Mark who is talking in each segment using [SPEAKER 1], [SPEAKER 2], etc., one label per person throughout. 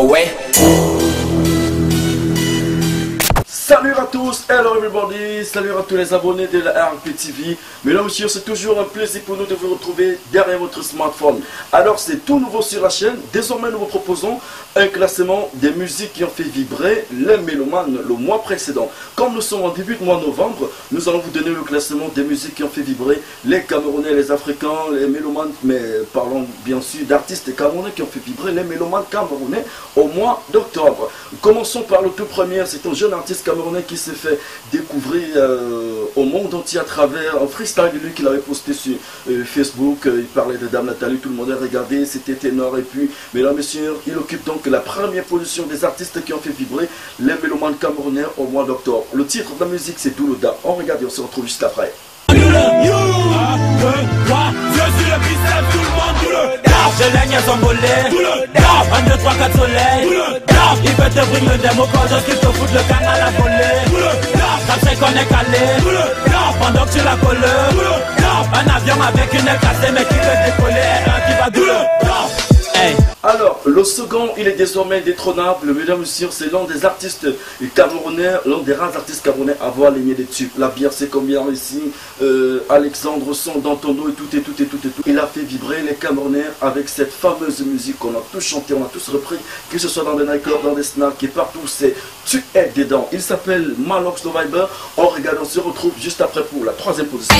[SPEAKER 1] ouais.
[SPEAKER 2] Salut à tous, hello everybody, salut à tous les abonnés de la RP TV. Mesdames et messieurs, c'est toujours un plaisir pour nous de vous retrouver derrière votre smartphone. Alors c'est tout nouveau sur la chaîne, désormais nous vous proposons un classement des musiques qui ont fait vibrer les mélomanes le mois précédent. Comme nous sommes en début de mois de novembre, nous allons vous donner le classement des musiques qui ont fait vibrer les Camerounais, les Africains, les mélomanes, mais parlons bien sûr d'artistes camerounais qui ont fait vibrer les mélomanes camerounais au mois d'octobre. Commençons par le tout premier, c'est un jeune artiste camerounais qui s'est fait découvrir au monde entier à travers un freestyle de lui qu'il avait posté sur Facebook. Il parlait de Dame Nathalie, tout le monde a regardé, c'était ténor. Et puis, mesdames et messieurs, il occupe donc la première position des artistes qui ont fait vibrer les mélomanes camerounais au mois d'octobre. Le titre de la musique c'est Doulouda. On regarde et on se retrouve juste après.
[SPEAKER 3] Je suis le bicep, tout le monde tout le dap. Je laigne son volet, tout le dap. 1, 2, 3, 4 soleil, tout le dap. Il peut te bring le démo quand je qu'il te fout le can à la volée, tout le dap. Ça fait qu'on est calé, tout le dap. Pendant que tu la colles, tout le dap. Un avion avec une aile cassée mais qui veut décoller, un qui va tout le dap. Hey.
[SPEAKER 2] Alors, le second, il est désormais indétrônable. Mesdames et messieurs, c'est l'un des artistes camerounais, l'un des rares artistes camerounais à avoir ligné des tubes. La bière, c'est combien ici, Alexandre Son dans ton dos et tout. Il a fait vibrer les Camerounais avec cette fameuse musique qu'on a tous chanté, on a tous repris, que ce soit dans des nightclubs, dans des snacks et partout, c'est Tu es dedans. Il s'appelle Malox the Viber. On regarde, on se retrouve juste après pour la troisième position.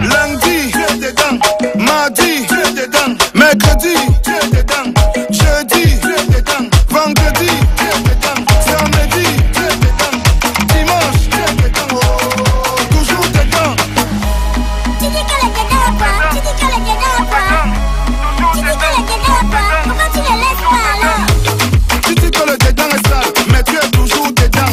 [SPEAKER 4] Lundi, tu es dedans. Mardi, tu es dedans. Mercredi, tu es dedans. Jeudi, tu es dedans. Vendredi, tu es dedans. Samedi, tu es dedans. Dimanche, tu es dedans. Oh, toujours dedans.
[SPEAKER 5] Tu dis qu'elle est dedans, quoi. Tu dis qu'elle est dedans, quoi. Tu dis qu'elle est dedans, quoi. Pourquoi tu les laisses pas là?
[SPEAKER 4] Tu dis que le dedans est sale, mais tu es toujours dedans.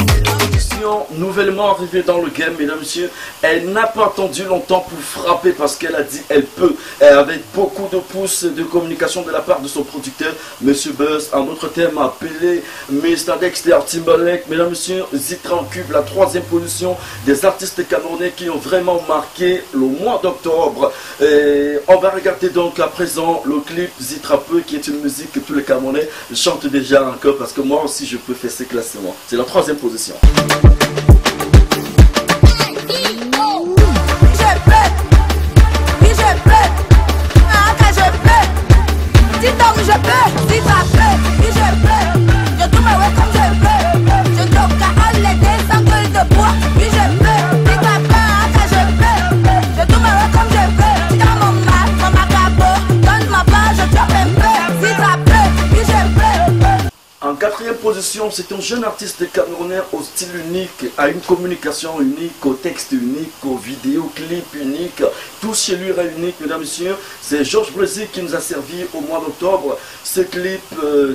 [SPEAKER 2] Nouvellement arrivée dans le game, mesdames et messieurs, elle n'a pas attendu longtemps pour frapper parce qu'elle a dit elle peut, avec beaucoup de pouces de communication de la part de son producteur Monsieur Buzz. Un autre thème appelé Mr. Dexter Timberlake. Mesdames et messieurs, Zitra occupe la troisième position des artistes camerounais qui ont vraiment marqué le mois d'octobre. On va regarder donc à présent le clip Zitra Peu, qui est une musique que tous les Camerounais chantent déjà encore, parce que moi aussi je peux faire ces classements. C'est la troisième position.
[SPEAKER 5] Dis donc je peux, si ça peut, si je peux. Je tourne ma comme je veux. Je toque à les deux sans gueule de bois. Oui je peux, si ça peut, quand je peux. Je tourne ma comme je veux. Tu dans mon mal, mon macabo. Donne ma part, je chope un peu. Si ça peut, oui je peux.
[SPEAKER 2] En quatrième position, c'est un jeune artiste camerounais au style unique, à une communication unique, au texte unique, aux vidéoclips uniques, tout chez lui réuni, mesdames et messieurs. C'est Georges Brésil qui nous a servi au mois d'octobre ce clip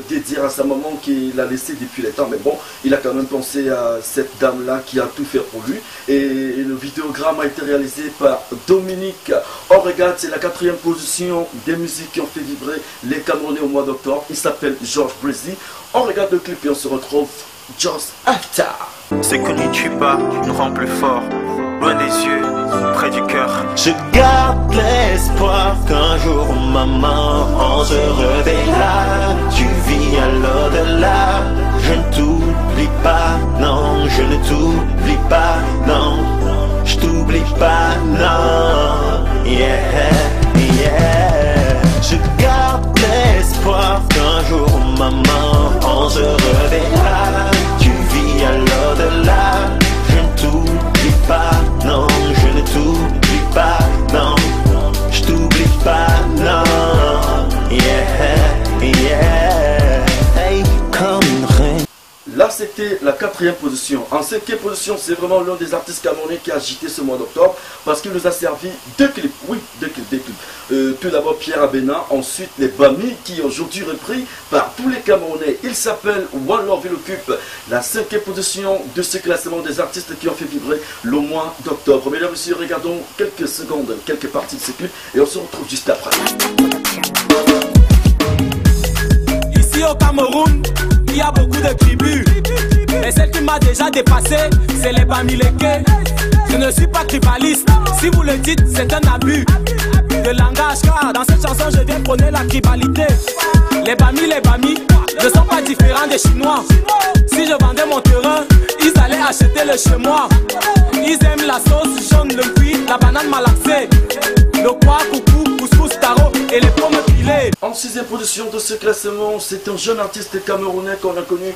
[SPEAKER 2] dédié à sa maman qui l'a laissé depuis les temps. Mais bon, il a quand même pensé à cette dame-là qui a tout fait pour lui. Et le vidéogramme a été réalisé par Dominique. On regarde, c'est la quatrième position des musiques qui ont fait vibrer les Camerounais au mois d'octobre. Il s'appelle Georges Brésil. On regarde le clip et on se retrouve just after.
[SPEAKER 6] Ce que ne tue pas nous rend plus fort, loin des yeux, près du cœur.
[SPEAKER 7] Je garde l'espoir qu'un jour, maman, on se réveillera. Tu vis à l'au-delà. Je ne t'oublie pas, non, je ne t'oublie pas, non. Je t'oublie pas, non. Yeah, yeah. Je garde l'espoir qu'un jour, maman, on se réveillera. Tu vis à l'au-delà. Je ne t'oublie pas, non, je ne t'oublie pas, non. Je t'oublie pas, non. Yeah, yeah. Hey, comme une reine.
[SPEAKER 2] Là, c'était la quatrième position. En cinquième position, c'est vraiment l'un des artistes camerounais qui a agité ce mois d'octobre parce qu'il nous a servi deux clips. Oui, deux clips. Tout d'abord Pierre Abena, ensuite les Bami qui est aujourd'hui repris par tous les Camerounais. Il s'appelle One Love, il occupe la cinquième position de ce classement des artistes qui ont fait vibrer le mois d'octobre. Mesdames et messieurs, regardons quelques secondes, quelques parties de ce clip et on se retrouve juste après.
[SPEAKER 3] Ici au Cameroun, il y a beaucoup de tribus. Et celle qui m'a déjà dépassé, c'est les Bamileke. Je ne suis pas tribaliste, si vous le dites, c'est un abus. de langage, car dans cette chanson je viens prôner la tribalité. Les bamis ne sont pas différents des Chinois. Si je vendais mon terrain, ils allaient acheter le chez moi. Ils aiment la sauce jaune, le cuit, la banane malaxée, le pois, coucou, couscous, taro et les pommes pilées.
[SPEAKER 2] En 6e position de ce classement, c'est un jeune artiste camerounais qu'on a connu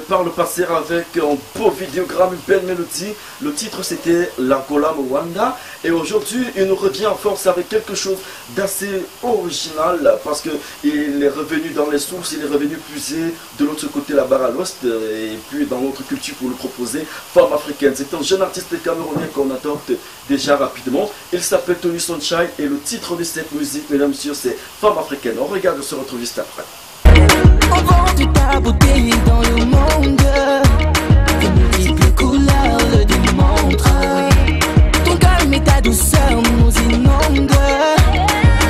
[SPEAKER 2] par le passé avec un beau vidéogramme, une belle mélodie. Le titre c'était L'Angola Mwanda. Et aujourd'hui, il nous revient en force avec quelque chose d'assez original parce qu'il est revenu dans les sources, il est revenu puiser de l'autre côté là-bas à l'ouest et puis dans notre culture pour le proposer, Femme africaine. C'est un jeune artiste camerounais qu'on adopte déjà rapidement. Il s'appelle Tony Sunshine et le titre de cette musique, mesdames et messieurs, c'est Femme africaine. On regarde, on se retrouve juste après.
[SPEAKER 1] On vend de ta beauté dans le monde. Tes multiples couleurs le démontrent. Ton calme et ta douceur nous inondent.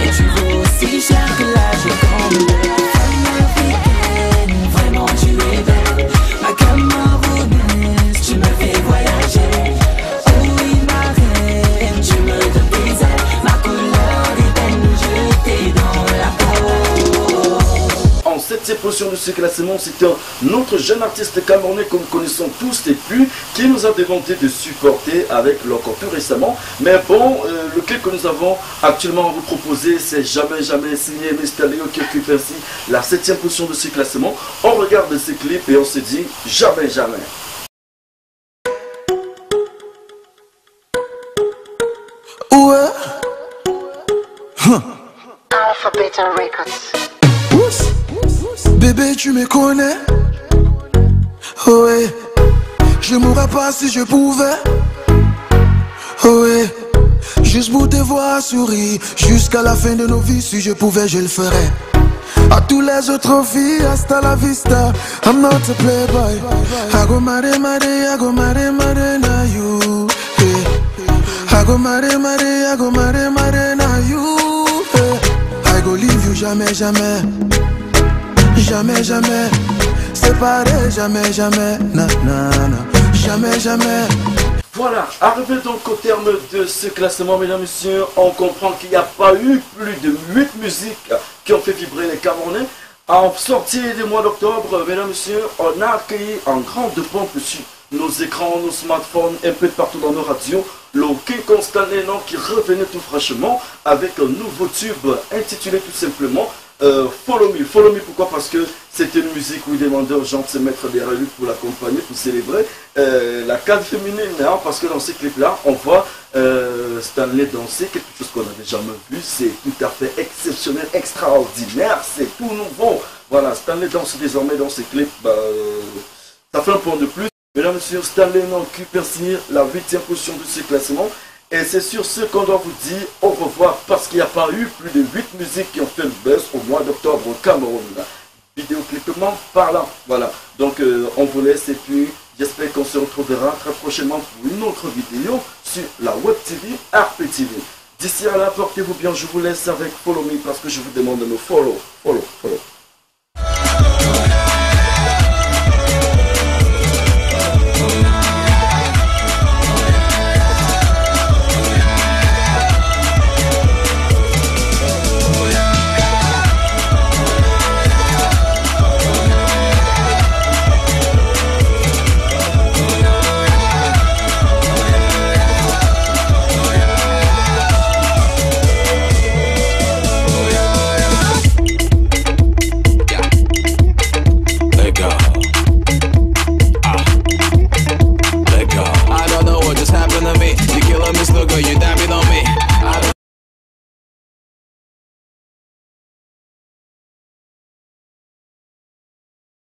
[SPEAKER 1] Et tu vaux aussi cher que la Joconde. Femme africaine, vraiment tu es belle. Ma camerounaise, tu me fais voyager. Oh oui ma reine, tu me donnes tes ailes. Ma couleur est belle, jetée dans la peau.
[SPEAKER 2] En 7e position de ce classement, c'est un autre jeune artiste camerounais que nous connaissons tous et plus, qui nous a demandé de supporter avec l'encore plus récemment. Mais bon, le clip que nous avons actuellement à vous proposer, c'est Jamais Jamais, signé Mr. Léo qui occupe ainsi la 7e position de ce classement. On regarde ce clip et on se dit Jamais Jamais.
[SPEAKER 4] Ouais.
[SPEAKER 8] Alphabet Records.
[SPEAKER 4] Bébé, tu me connais. Ouais. Je mourrais pas si je pouvais. Ouais. Juste pour te voir sourire jusqu'à la fin de nos vies. Si je pouvais, je le ferais. À tous les autres filles, hasta la vista. I'm not a playboy. I go mare, I go mare, na you. I go mare, I go mare, na you. I go leave you jamais, jamais. Jamais, jamais, séparé, jamais, jamais, na, na, na, jamais, jamais.
[SPEAKER 2] Voilà, arrivé donc au terme de ce classement, mesdames et messieurs, on comprend qu'il n'y a pas eu plus de 8 musiques qui ont fait vibrer les Camerounais. En sortie du mois d'octobre, mesdames et messieurs, on a accueilli en grande pompe sur nos écrans, nos smartphones, un peu partout dans nos radios, le King Kong Stanley qui revenait tout fraîchement avec un nouveau tube intitulé tout simplement Follow Me. Follow Me, pourquoi? Parce que c'était une musique où il demandait aux gens de se mettre derrière lui pour l'accompagner, pour célébrer la carte féminine, hein, parce que dans ces clips-là, on voit Stanley danser, quelque chose qu'on n'a jamais vu, c'est tout à fait exceptionnel, extraordinaire, c'est tout nouveau. Voilà, Stanley danse désormais dans ces clips, ça fait un point de plus. Mesdames et messieurs, Stanley occupe ainsi la 8e position de ce classement. Et c'est sur ce qu'on doit vous dire au revoir parce qu'il n'y a pas eu plus de 8 musiques qui ont fait le buzz au mois d'octobre au Cameroun. Vidéoclipement parlant. Voilà. Donc on vous laisse et puis j'espère qu'on se retrouvera très prochainement pour une autre vidéo sur la Web TV RP-TV. D'ici là, portez-vous bien. Je vous laisse avec Follow Me parce que je vous demande de me follow.